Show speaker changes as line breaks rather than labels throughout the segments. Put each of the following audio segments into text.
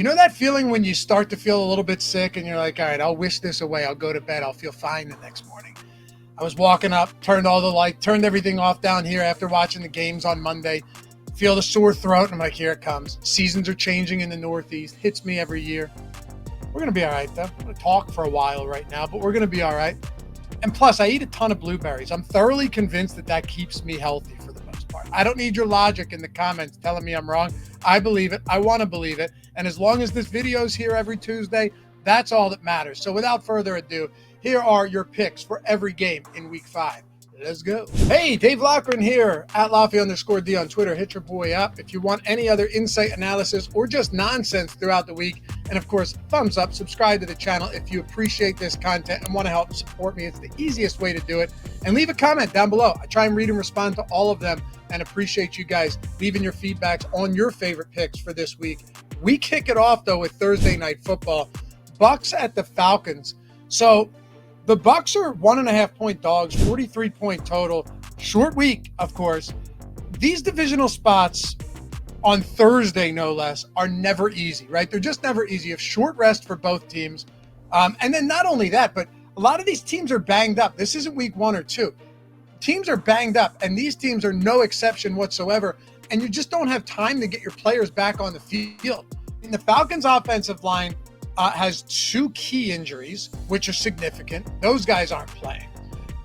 You know that feeling when you start to feel a little bit sick and you're like, all right, I'll wish this away. I'll go to bed. I'll feel fine the next morning. I was walking up, turned all the light, turned everything off down here after watching the games on Monday. Feel the sore throat, and I'm like, here it comes. Seasons are changing in the Northeast. Hits me every year. We're going to be all right, though. I'm going to talk for a while right now, but we're going to be all right. And plus, I eat a ton of blueberries. I'm thoroughly convinced that keeps me healthy for the most part. I don't need your logic in the comments telling me I'm wrong. I believe it. I want to believe it. And as long as this video is here every Tuesday, that's all that matters. So without further ado, here are your picks for every game in Week 5. Let's go. Hey, Dave Loughran here, at Loughy_D on Twitter. Hit your boy up if you want any other insight, analysis, or just nonsense throughout the week. And of course, thumbs up, subscribe to the channel if you appreciate this content and want to help support me. It's the easiest way to do it. And leave a comment down below. I try and read and respond to all of them and appreciate you guys leaving your feedbacks on your favorite picks for this week. We kick it off, though, with Thursday Night Football. Bucs at the Falcons. So the Bucs are 1.5-point dogs, 43-point total. Short week, of course. These divisional spots on Thursday, no less, are never easy, right? They're just never easy. You have short rest for both teams. And then not only that, but a lot of these teams are banged up. This isn't week 1 or 2. Teams are banged up, and these teams are no exception whatsoever. And you just don't have time to get your players back on the field. The Falcons' offensive line has 2 key injuries, which are significant. Those guys aren't playing.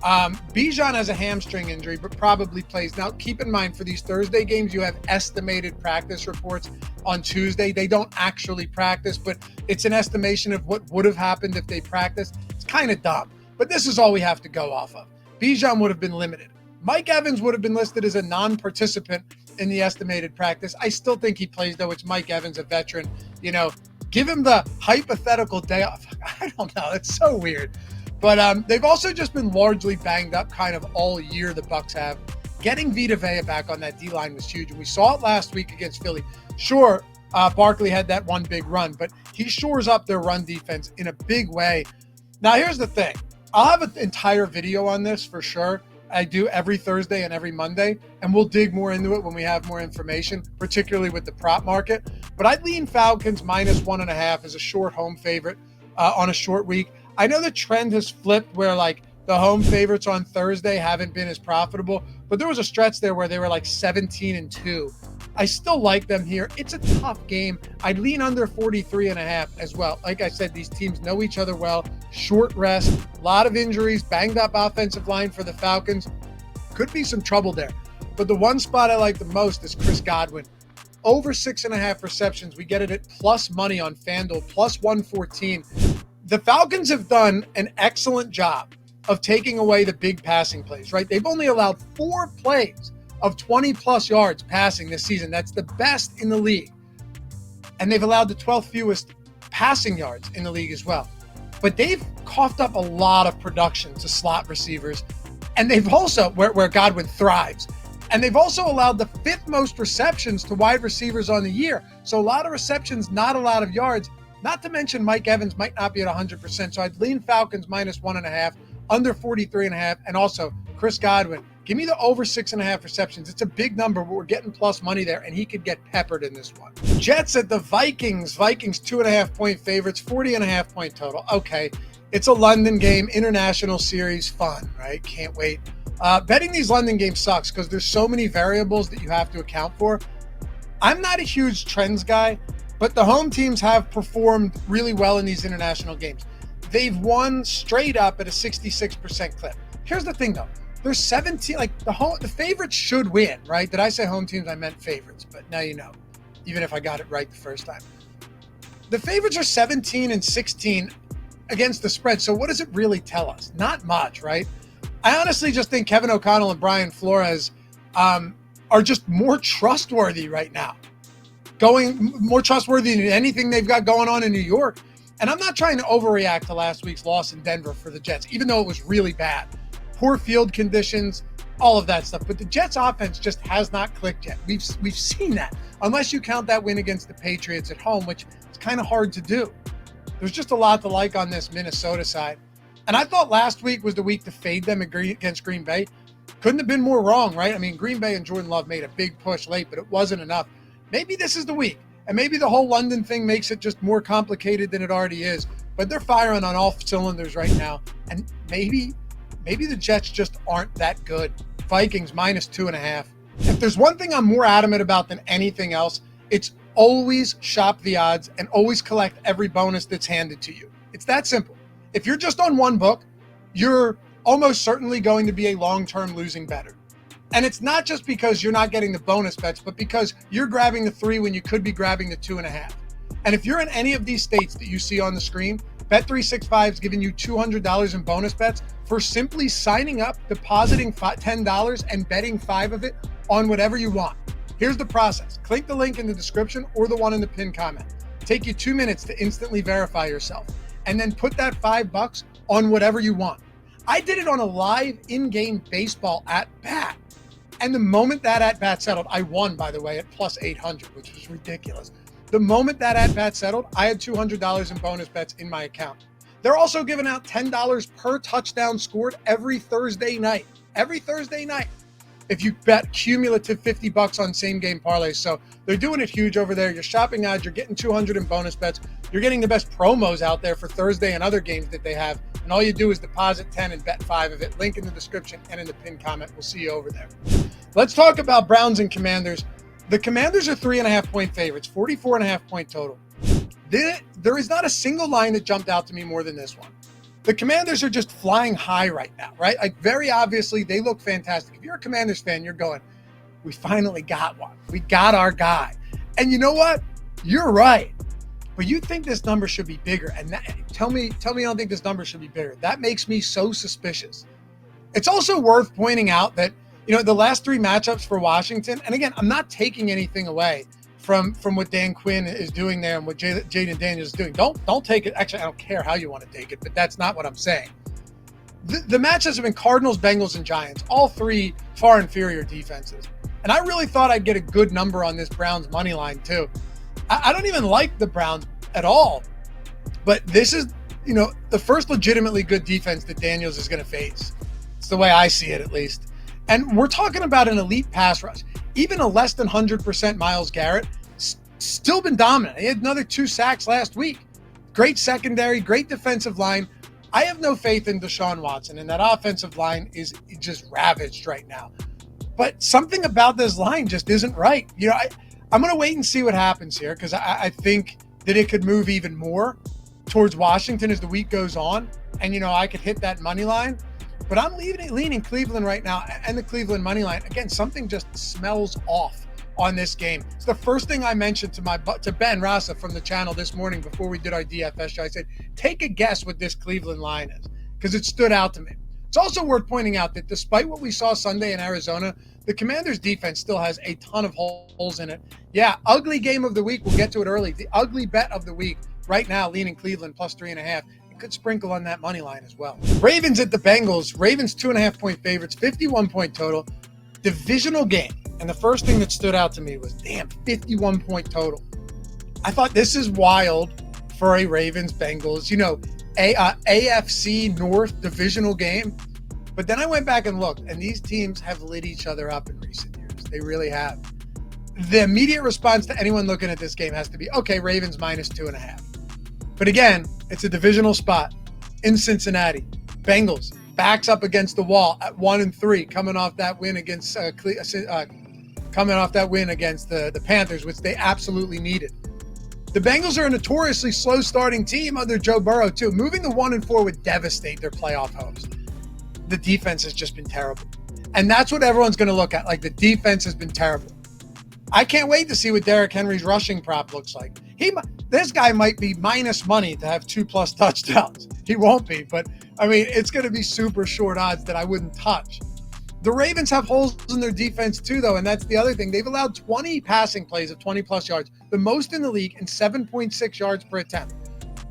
Bijan has a hamstring injury, but probably plays. Now, keep in mind, for these Thursday games, you have estimated practice reports on Tuesday. They don't actually practice, but it's an estimation of what would have happened if they practiced. It's kind of dumb, but this is all we have to go off of. Bijan would have been limited. Mike Evans would have been listed as a non-participant in the estimated practice. I still think he plays, though. It's Mike Evans, a veteran. You know, give him the hypothetical day off. I don't know. It's so weird. But they've also just been largely banged up kind of all year, the Bucs have. Getting Vita Vea back on that D-line was huge. And we saw it last week against Philly. Sure, Barkley had that one big run, but he shores up their run defense in a big way. Now, here's the thing. I'll have an entire video on this for sure. I do every Thursday and every Monday, and we'll dig more into it when we have more information, particularly with the prop market. But I'd lean Falcons -1.5 as a short home favorite on a short week. I know the trend has flipped where like the home favorites on Thursday haven't been as profitable, but there was a stretch there where they were like 17-2. I still like them here. It's a tough game. I'd lean under 43.5 as well. Like I said, these teams know each other well. Short rest, a lot of injuries, banged up offensive line for the Falcons. Could be some trouble there. But the one spot I like the most is Chris Godwin. Over 6.5 receptions. We get it at plus money on FanDuel, +114. The Falcons have done an excellent job of taking away the big passing plays, right? They've only allowed 4 plays of 20-plus yards passing this season. That's the best in the league. And they've allowed the 12th fewest passing yards in the league as well. But they've coughed up a lot of production to slot receivers. And they've also, where Godwin thrives, and they've also allowed the 5th most receptions to wide receivers on the year. So a lot of receptions, not a lot of yards. Not to mention Mike Evans might not be at 100%. So I'd lean Falcons -1.5, under 43.5, and also Chris Godwin. Give me the over 6.5 receptions. It's a big number, but we're getting plus money there, and he could get peppered in this one. Jets at the Vikings. Vikings 2.5-point favorites, 40.5-point total. Okay, it's a London game, international series, fun, right? Can't wait. Betting these London games sucks because there's so many variables that you have to account for. I'm not a huge trends guy, but the home teams have performed really well in these international games. They've won straight up at a 66% clip. Here's the thing, though. There's 17, like the favorites should win, right? Did I say home teams? I meant favorites, but now you know, even if I got it right the first time. The favorites are 17-16 against the spread. So what does it really tell us? Not much, right? I honestly just think Kevin O'Connell and Brian Flores are just more trustworthy right now. Going more trustworthy than anything they've got going on in New York. And I'm not trying to overreact to last week's loss in Denver for the Jets, even though it was really bad. Poor field conditions, all of that stuff. But the Jets offense just has not clicked yet. We've seen that, unless you count that win against the Patriots at home, which is kind of hard to do. There's just a lot to like on this Minnesota side. And I thought last week was the week to fade them against Green Bay. Couldn't have been more wrong, right? I mean, Green Bay and Jordan Love made a big push late, but it wasn't enough. Maybe this is the week. And maybe the whole London thing makes it just more complicated than it already is. But they're firing on all cylinders right now. And maybe the Jets just aren't that good. Vikings -2.5. If there's one thing I'm more adamant about than anything else, it's always shop the odds and always collect every bonus that's handed to you. It's that simple. If you're just on one book, you're almost certainly going to be a long-term losing bettor. And it's not just because you're not getting the bonus bets, but because you're grabbing the 3 when you could be grabbing the 2.5. And if you're in any of these states that you see on the screen, Bet365 is giving you $200 in bonus bets for simply signing up, depositing $10, and betting 5 of it on whatever you want. Here's the process. Click the link in the description or the one in the pinned comment. Take you 2 minutes to instantly verify yourself, and then put that $5 on whatever you want. I did it on a live in-game baseball at-bat. And the moment that at-bat settled, I won, by the way, at +800, which was ridiculous. The moment that at-bat settled, I had $200 in bonus bets in my account. They're also giving out $10 per touchdown scored every Thursday night. Every Thursday night. If you bet cumulative $50 on same-game parlays. So they're doing it huge over there. You're shopping odds. You're getting 200 in bonus bets. You're getting the best promos out there for Thursday and other games that they have. And all you do is deposit 10 and bet 5 of it. Link in the description and in the pinned comment. We'll see you over there. Let's talk about Browns and Commanders. The Commanders are 3.5-point favorites, 44.5-point total. There is not a single line that jumped out to me more than this one. The Commanders are just flying high right now, right? Like, very obviously, they look fantastic. If you're a Commanders fan, you're going, we finally got one. We got our guy. And you know what? You're right. But you think this number should be bigger. And tell me you don't think this number should be bigger. That makes me so suspicious. It's also worth pointing out that, the last 3 matchups for Washington, and again, I'm not taking anything away from what Dan Quinn is doing there and what Jaden Daniels is doing. Don't take it. Actually, I don't care how you want to take it, but that's not what I'm saying. The matchups have been Cardinals, Bengals, and Giants, all 3 far inferior defenses. And I really thought I'd get a good number on this Browns money line too. I don't even like the Browns at all, but this is, the first legitimately good defense that Daniels is going to face. It's the way I see it, at least. And we're talking about an elite pass rush. Even a less than 100% Myles Garrett still been dominant. He had another 2 sacks last week. Great secondary, great defensive line. I have no faith in Deshaun Watson, and that offensive line is just ravaged right now. But something about this line just isn't right. I'm going to wait and see what happens here, because I think that it could move even more towards Washington as the week goes on. And, I could hit that money line. But I'm leaning Cleveland right now, and the Cleveland money line. Again, something just smells off on this game. It's the first thing I mentioned to Ben Rasa from the channel this morning before we did our DFS show. I said, take a guess what this Cleveland line is, because it stood out to me. It's also worth pointing out that despite what we saw Sunday in Arizona, the Commanders' defense still has a ton of holes in it. Yeah, ugly game of the week. We'll get to it early. The ugly bet of the week right now, leaning Cleveland +3.5. Could sprinkle on that money line as well. Ravens at the Bengals. Ravens 2.5-point favorites, 51-point total. Divisional game. And the first thing that stood out to me was, 51-point total. I thought this is wild for a Ravens-Bengals, AFC North divisional game. But then I went back and looked, and these teams have lit each other up in recent years. They really have. The immediate response to anyone looking at this game has to be, okay, Ravens -2.5. But again, it's a divisional spot in Cincinnati. Bengals backs up against the wall at 1-3, coming off that win against the Panthers, which they absolutely needed. The Bengals are a notoriously slow starting team under Joe Burrow too. Moving to 1-4 would devastate their playoff hopes. The defense has just been terrible, and that's what everyone's going to look at. Like, the defense has been terrible. I can't wait to see what Derrick Henry's rushing prop looks like. This guy might be minus money to have 2+ touchdowns. He won't be, but it's going to be super short odds that I wouldn't touch. The Ravens have holes in their defense too, though, and that's the other thing. They've allowed 20 passing plays of 20+ yards, the most in the league, and 7.6 yards per attempt.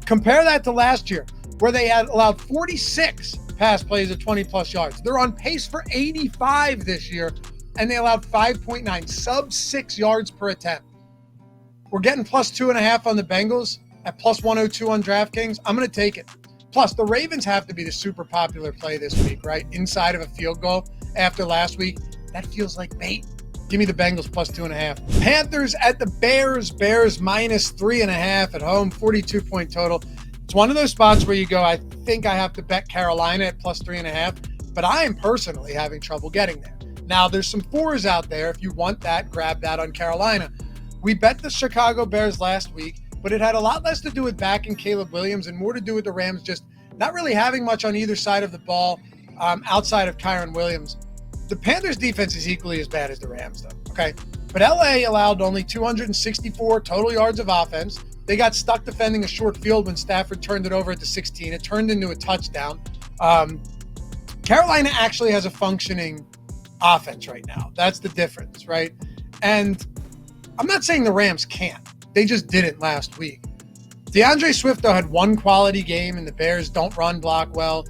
Compare that to last year, where they had allowed 46 pass plays of 20+ yards. They're on pace for 85 this year, and they allowed 5.9, sub 6 yards per attempt. We're getting +2.5 on the Bengals at +102 on DraftKings. I'm going to take it. Plus, the Ravens have to be the super popular play this week, right? Inside of a field goal after last week. That feels like bait. Give me the Bengals plus 2.5. Panthers at the Bears. Bears minus 3.5 at home, 42-point total. It's one of those spots where you go, I think I have to bet Carolina at plus 3.5, but I am personally having trouble getting there. Now, there's some 4s out there. If you want that, grab that on Carolina. We bet the Chicago Bears last week, but it had a lot less to do with backing Caleb Williams and more to do with the Rams just not really having much on either side of the ball outside of Kyron Williams. The Panthers defense is equally as bad as the Rams, though, okay? But LA allowed only 264 total yards of offense. They got stuck defending a short field when Stafford turned it over at the 16. It turned into a touchdown. Carolina actually has a functioning offense right now. That's the difference, right? And I'm not saying the Rams can't. They just didn't last week. DeAndre Swift, though, had one quality game, and the Bears don't run block well.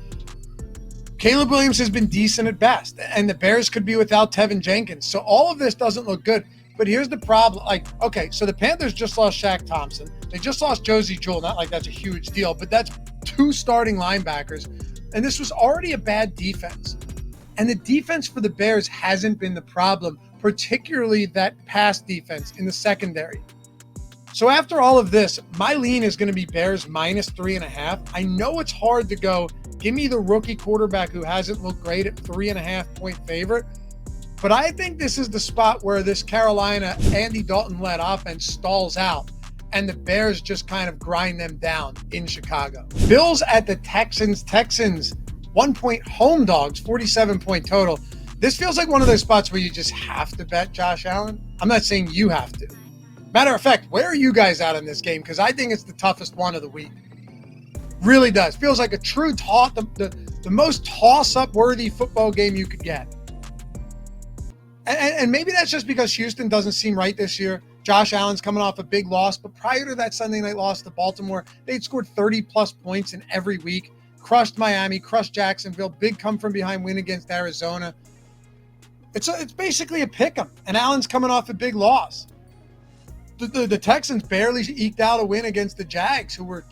Caleb Williams has been decent at best, and the Bears could be without Tevin Jenkins. So all of this doesn't look good. But here's the problem. Okay, so the Panthers just lost Shaq Thompson. They just lost Josie Jewell. Not like that's a huge deal, but that's 2 starting linebackers. And this was already a bad defense. And the defense for the Bears hasn't been the problem, particularly that pass defense in the secondary. So after all of this, my lean is going to be Bears minus 3.5. I know it's hard to go, give me the rookie quarterback who hasn't looked great at 3.5-point favorite. But I think this is the spot where this Carolina Andy Dalton-led offense stalls out and the Bears just kind of grind them down in Chicago. Bills at the Texans. Texans, 1-point home dogs, 47-point total. This feels like one of those spots where you just have to bet Josh Allen. I'm not saying you have to. Matter of fact, where are you guys out in this game? Because I think it's the toughest one of the week. Really does. Feels like a true the most toss-up worthy football game you could get. And maybe that's just because Houston doesn't seem right this year. Josh Allen's coming off a big loss, but prior to that Sunday night loss to Baltimore, they'd scored 30-plus points in every week, crushed Miami, crushed Jacksonville, big come-from-behind win against Arizona. It's basically a pick-em, and Allen's coming off a big loss. The Texans barely eked out a win against the Jags, who were,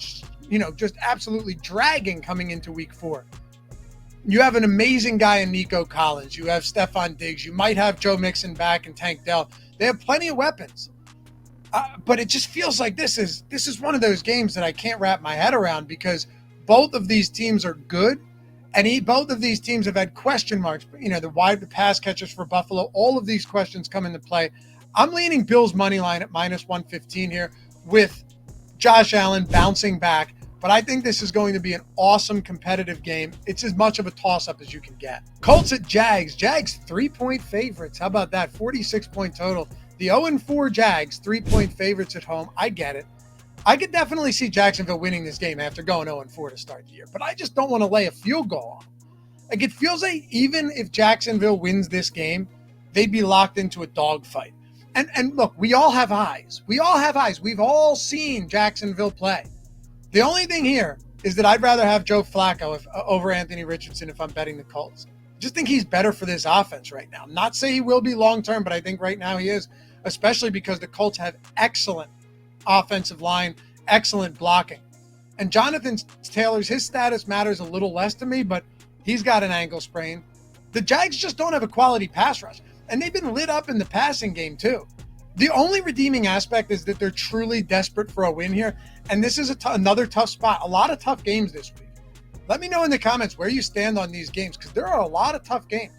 just absolutely dragging coming into week 4. You have an amazing guy in Nico Collins. You have Stephon Diggs. You might have Joe Mixon back and Tank Dell. They have plenty of weapons. But it just feels like this is one of those games that I can't wrap my head around because both of these teams are good, and both of these teams have had question marks. The pass catchers for Buffalo, all of these questions come into play. I'm leaning Bills money line at minus 115 here with Josh Allen bouncing back. But I think this is going to be an awesome competitive game. It's as much of a toss-up as you can get. Colts at Jags. Jags 3-point favorites. How about that? 46-point total. The 0-4 Jags, 3-point favorites at home. I get it. I could definitely see Jacksonville winning this game after going 0-4 to start the year. But I just don't want to lay a field goal on them. It feels like even if Jacksonville wins this game, they'd be locked into a dogfight. And look, we all have eyes. We've all seen Jacksonville play. The only thing here is that I'd rather have Joe Flacco over Anthony Richardson if I'm betting the Colts. I just think he's better for this offense right now. Not say he will be long-term, but I think right now he is, especially because the Colts have excellent offensive line, excellent blocking. And Jonathan Taylor's, his status matters a little less to me, but he's got an ankle sprain. The Jags just don't have a quality pass rush, and they've been lit up in the passing game too. The only redeeming aspect is that they're truly desperate for a win here, and this is another tough spot. A lot of tough games this week. Let me know in the comments where you stand on these games, because there are a lot of tough games.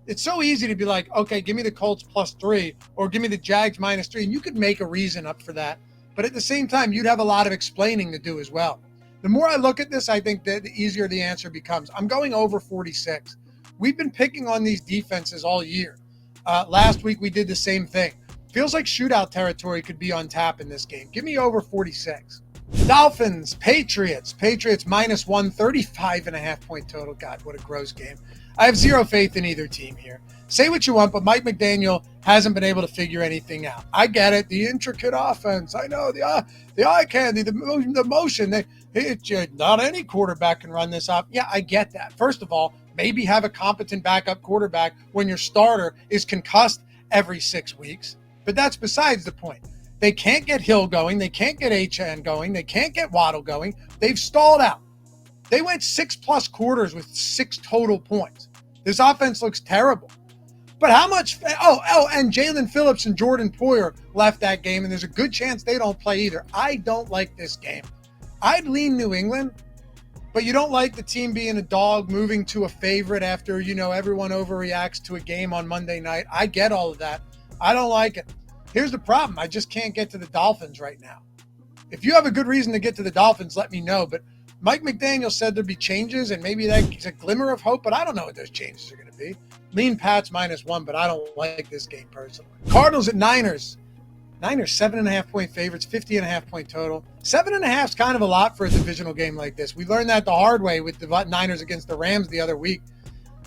It's so easy to be like, okay, give me the Colts +3 or give me the Jags -3, and you could make a reason up for that. But at the same time, you'd have a lot of explaining to do as well. The more I look at this, I think that the easier the answer becomes. I'm going over 46. We've been picking on these defenses all year. Last week, we did the same thing. Feels like shootout territory could be on tap in this game. Give me over 46. Dolphins, Patriots. Patriots -1, 35.5-point total. God, what a gross game. I have zero faith in either team here. Say what you want, but Mike McDaniel hasn't been able to figure anything out. I get it. The intricate offense. I know the eye candy, the motion. Not any quarterback can run this up. Yeah, I get that. First of all, maybe have a competent backup quarterback when your starter is concussed every 6 weeks. But that's besides the point. They can't get Hill going. They can't get Achane going. They can't get Waddle going. They've stalled out. They went 6+ quarters with 6 total points. This offense looks terrible. But how much? And Jalen Phillips and Jordan Poyer left that game, and there's a good chance they don't play either. I don't like this game. I'd lean New England, but you don't like the team being a dog, moving to a favorite after, everyone overreacts to a game on Monday night. I get all of that. I don't like it. Here's the problem. I just can't get to the Dolphins right now. If you have a good reason to get to the Dolphins, let me know. But Mike McDaniel said there'd be changes, and maybe that's a glimmer of hope, but I don't know what those changes are going to be. Lean Pats -1, but I don't like this game personally. Cardinals at Niners. Niners 7.5-point favorites, 50.5-point total. 7.5 is kind of a lot for a divisional game like this. We learned that the hard way with the Niners against the Rams the other week.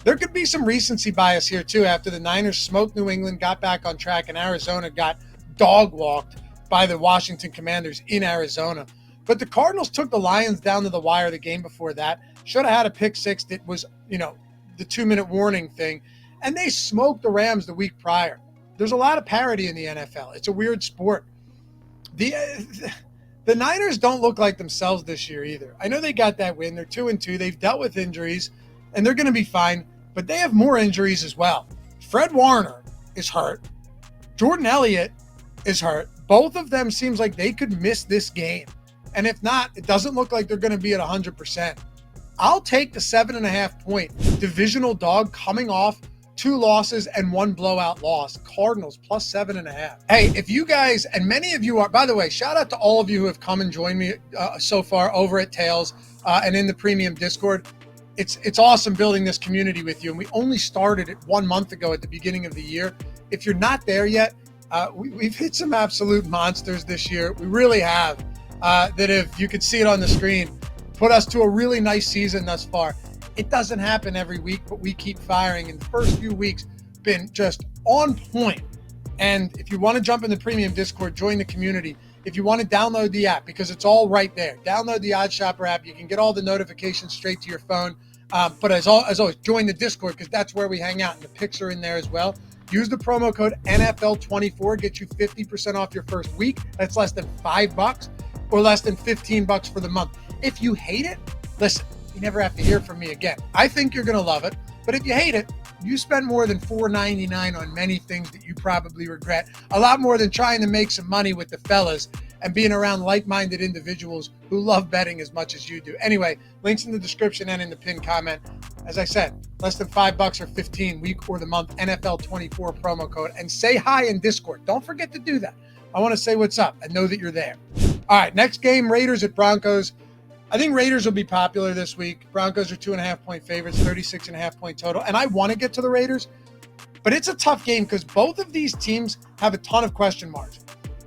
There could be some recency bias here too after the Niners smoked New England, got back on track, and Arizona got dog-walked by the Washington Commanders in Arizona. But the Cardinals took the Lions down to the wire the game before that. Should have had a pick six that was, the 2-minute warning thing. And they smoked the Rams the week prior. There's a lot of parity in the NFL. It's a weird sport. The Niners don't look like themselves this year either. I know they got that win. They're 2-2. They've dealt with injuries, and they're going to be fine. But they have more injuries as well. Fred Warner is hurt. Jordan Elliott is hurt. Both of them seems like they could miss this game. And if not, it doesn't look like they're going to be at 100%. I'll take the 7.5-point divisional dog coming off 2 losses and 1 blowout loss. Cardinals +7.5. Hey, if you guys, and many of you are, by the way, shout out to all of you who have come and joined me so far over at Tails and in the premium Discord. It's awesome building this community with you. And we only started it 1 month ago at the beginning of the year. If you're not there yet, we've hit some absolute monsters this year. We really have. That if you could see it on the screen, put us to a really nice season thus far. It doesn't happen every week, but we keep firing. In the first few weeks, been just on point. And if you want to jump in the premium Discord, join the community. If you want to download the app, because it's all right there. Download the OddsShopper app. You can get all the notifications straight to your phone. But as always, join the Discord because that's where we hang out. And the pics are in there as well. Use the promo code NFL24. Get you 50% off your first week. That's less than $5 or less than $15 for the month. If you hate it, listen, you never have to hear from me again. I think you're going to love it. But if you hate it, you spend more than $4.99 on many things that you probably regret. A lot more than trying to make some money with the fellas and being around like-minded individuals who love betting as much as you do. Anyway, links in the description and in the pinned comment. As I said, less than $5 or $15 week or the month, NFL24 promo code. And say hi in Discord. Don't forget to do that. I want to say what's up and know that you're there. All right, next game, Raiders at Broncos. I think Raiders will be popular this week. Broncos are 2.5-point favorites, 36.5-point total. And I want to get to the Raiders, but it's a tough game because both of these teams have a ton of question marks.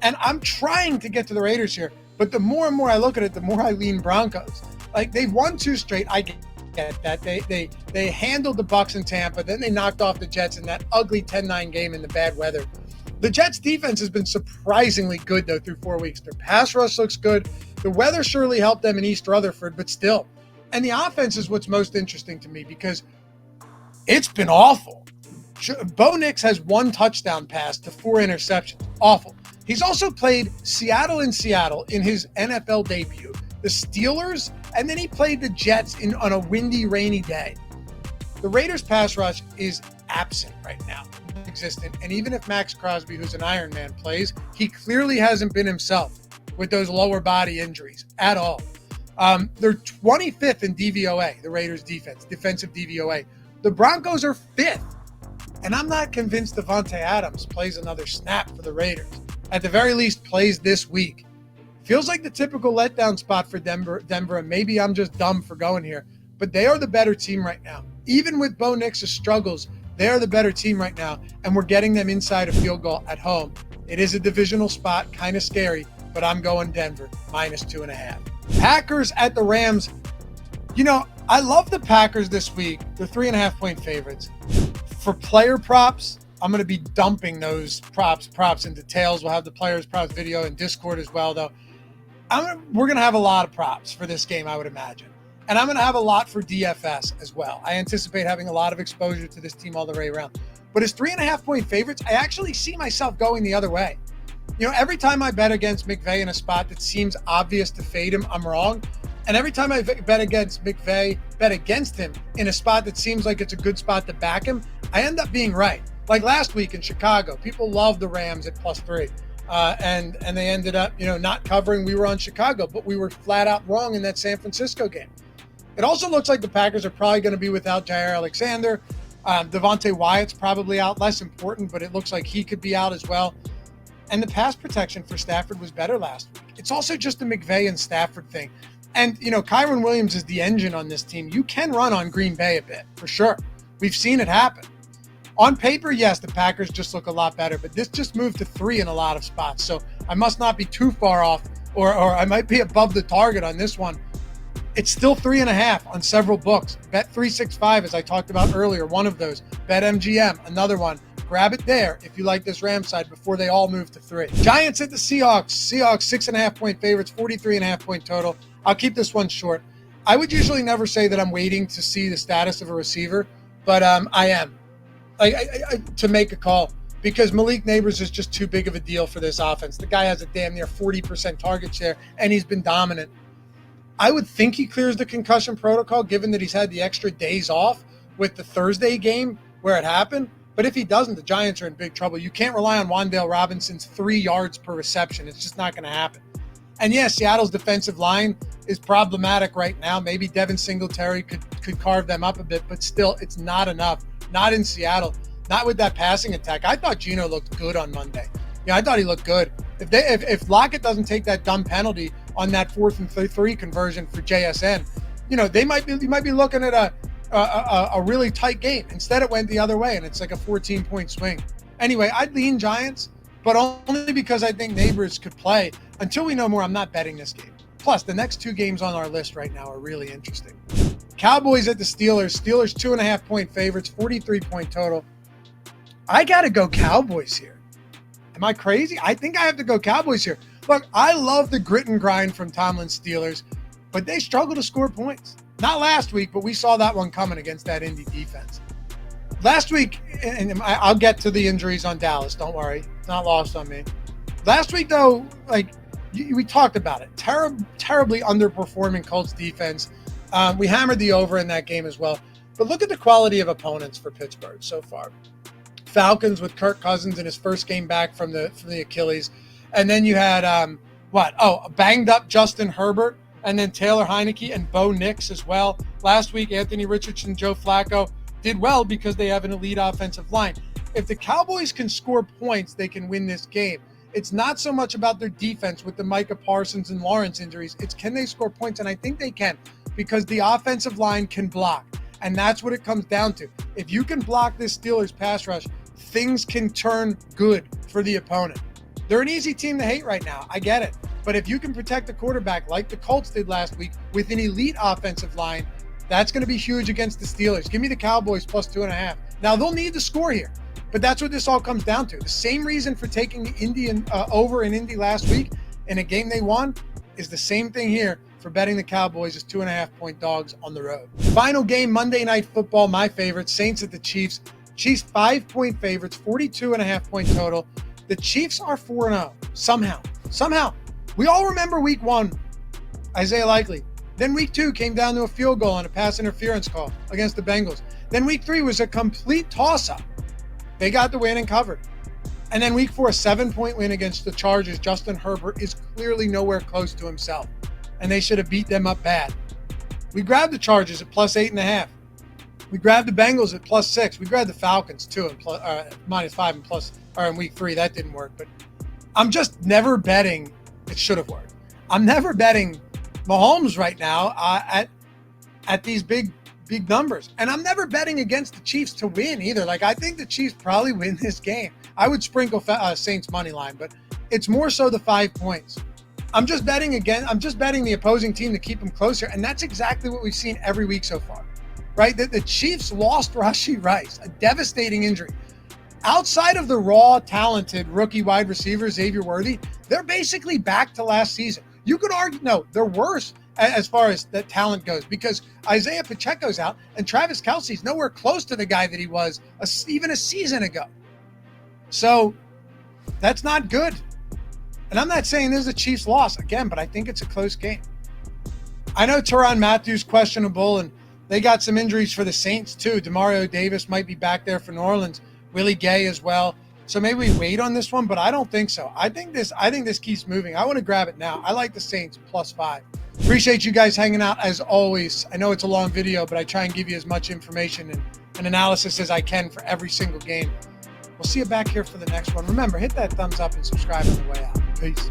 And I'm trying to get to the Raiders here, but the more and more I look at it, the more I lean Broncos. Like, they've won 2 straight. I get that. They handled the Bucs in Tampa, then they knocked off the Jets in that ugly 10-9 game in the bad weather. The Jets defense has been surprisingly good, though, through 4 weeks. Their pass rush looks good. The weather surely helped them in East Rutherford, but still. And the offense is what's most interesting to me because it's been awful. Bo Nix has 1 touchdown pass to 4 interceptions. Awful. He's also played Seattle in his NFL debut, the Steelers, and then he played the Jets on a windy, rainy day. The Raiders' pass rush is absent right now. Existent. And even if Max Crosby, who's an Iron Man, plays, he clearly hasn't been himself with those lower body injuries at all. They're 25th in DVOA, the Raiders defense, defensive DVOA. The Broncos are 5th. And I'm not convinced Devontae Adams plays another snap for the Raiders. At the very least, plays this week. Feels like the typical letdown spot for Denver, and maybe I'm just dumb for going here, but they are the better team right now. Even with Bo Nix's struggles, they are the better team right now, and we're getting them inside a field goal at home. It is a divisional spot, kind of scary, but I'm going Denver, -2.5. Packers at the Rams. I love the Packers this week. They're 3.5-point favorites. For player props, I'm going to be dumping those props into Tails. We'll have the players props video in Discord as well, though. We're going to have a lot of props for this game, I would imagine. And I'm going to have a lot for DFS as well. I anticipate having a lot of exposure to this team all the way around. But as 3.5-point favorites, I actually see myself going the other way. Every time I bet against McVay in a spot that seems obvious to fade him, I'm wrong. And every time I bet against McVay, bet against him in a spot that seems like it's a good spot to back him, I end up being right. Like last week in Chicago, people loved the Rams at +3. And they ended up, not covering. We were on Chicago, but we were flat out wrong in that San Francisco game. It also looks like the Packers are probably going to be without Jair Alexander. Devontae Wyatt's probably out, less important, but it looks like he could be out as well. And the pass protection for Stafford was better last week. It's also just a McVay and Stafford thing. And, Kyron Williams is the engine on this team. You can run on Green Bay a bit, for sure. We've seen it happen. On paper, yes, the Packers just look a lot better, but this just moved to 3 in a lot of spots. So I must not be too far off, or I might be above the target on this one. It's still 3.5 on several books. Bet365, as I talked about earlier, one of those. BetMGM, another one. Grab it there if you like this Rams side before they all move to 3. Giants at the Seahawks. Seahawks 6.5-point favorites, 43.5-point total. I'll keep this one short. I would usually never say that I'm waiting to see the status of a receiver, but I am. To make a call, because Malik Neighbors is just too big of a deal for this offense. The guy has a damn near 40% target share, and he's been dominant. I would think he clears the concussion protocol, given that he's had the extra days off with the Thursday game where it happened. But if he doesn't, the Giants are in big trouble. You can't rely on Wan'Dale Robinson's 3 yards per reception. It's just not going to happen. And yes, Seattle's defensive line is problematic right now. Maybe Devin Singletary could carve them up a bit, but still, it's not enough. Not in Seattle. Not with that passing attack. I thought Geno looked good on Monday. Yeah, I thought he looked good. If Lockett doesn't take that dumb penalty on that 4th and 3 conversion for JSN, they might be looking at a really tight game. Instead, it went the other way, and it's like a 14-point swing. Anyway, I'd lean Giants, but only because I think Neighbors could play. Until we know more, I'm not betting this game. Plus, the next 2 games on our list right now are really interesting. Cowboys at the Steelers. Steelers 2.5-point favorites, 43-point total. I got to go Cowboys here. Am I crazy? I think I have to go Cowboys here. Look, I love the grit and grind from Tomlin's Steelers, but they struggle to score points. Not last week, but we saw that one coming against that Indy defense. Last week, and I'll get to the injuries on Dallas, don't worry. It's not lost on me. Last week, though, we talked about it. Terribly underperforming Colts defense. We hammered the over in that game as well. But look at the quality of opponents for Pittsburgh so far. Falcons with Kirk Cousins in his first game back from the Achilles. And then you had, a banged up Justin Herbert, and then Taylor Heineke and Bo Nix as well. Last week, Anthony Richardson, Joe Flacco did well because they have an elite offensive line. If the Cowboys can score points, they can win this game. It's not so much about their defense with the Micah Parsons and Lawrence injuries. It's can they score points? And I think they can, because the offensive line can block. And that's what it comes down to. If you can block this Steelers pass rush, things can turn good for the opponent. They're an easy team to hate right now. I get it. But if you can protect the quarterback like the Colts did last week with an elite offensive line, that's going to be huge against the Steelers. Give me the Cowboys plus 2.5. Now, they'll need to score here, but that's what this all comes down to. The same reason for taking the Indian over in Indy last week in a game they won is the same thing here for betting the Cowboys as 2.5-point dogs on the road. Final game, Monday Night Football, my favorite, Saints at the Chiefs. Chiefs 5-point favorites, 42.5-point total. The Chiefs are 4-0 somehow. We all remember week 1, Isaiah Likely. Then week 2 came down to a field goal on a pass interference call against the Bengals. Then week 3 was a complete toss-up. They got the win and covered. And then week 4, a 7-point win against the Chargers. Justin Herbert is clearly nowhere close to himself, and they should have beat them up bad. We grabbed the Chargers at plus 8.5. We grabbed the Bengals at plus 6. We grabbed the Falcons too at minus 5 and plus, or in week 3. That didn't work, but I'm just never betting. It should have worked. I'm never betting Mahomes right now at these big numbers. And I'm never betting against the Chiefs to win either. I think the Chiefs probably win this game. I would sprinkle Saints money line, but it's more so the 5 points. I'm just betting the opposing team to keep them closer. And that's exactly what we've seen every week so far, right? The Chiefs lost Rashee Rice, a devastating injury. Outside of the raw, talented rookie wide receiver, Xavier Worthy, they're basically back to last season. You could argue, no, they're worse as far as the talent goes, because Isaiah Pacheco's out and Travis Kelce's nowhere close to the guy that he was even a season ago. So that's not good. And I'm not saying this is a Chiefs loss again, but I think it's a close game. I know Tyrann Mathieu's questionable, and they got some injuries for the Saints too. Demario Davis might be back there for New Orleans. Willie Gay as well. So maybe we wait on this one, but I don't think so. I think this keeps moving. I want to grab it now. I like the Saints +5. Appreciate you guys hanging out as always. I know it's a long video, but I try and give you as much information and analysis as I can for every single game. We'll see you back here for the next one. Remember, hit that thumbs up and subscribe on the way out. Peace.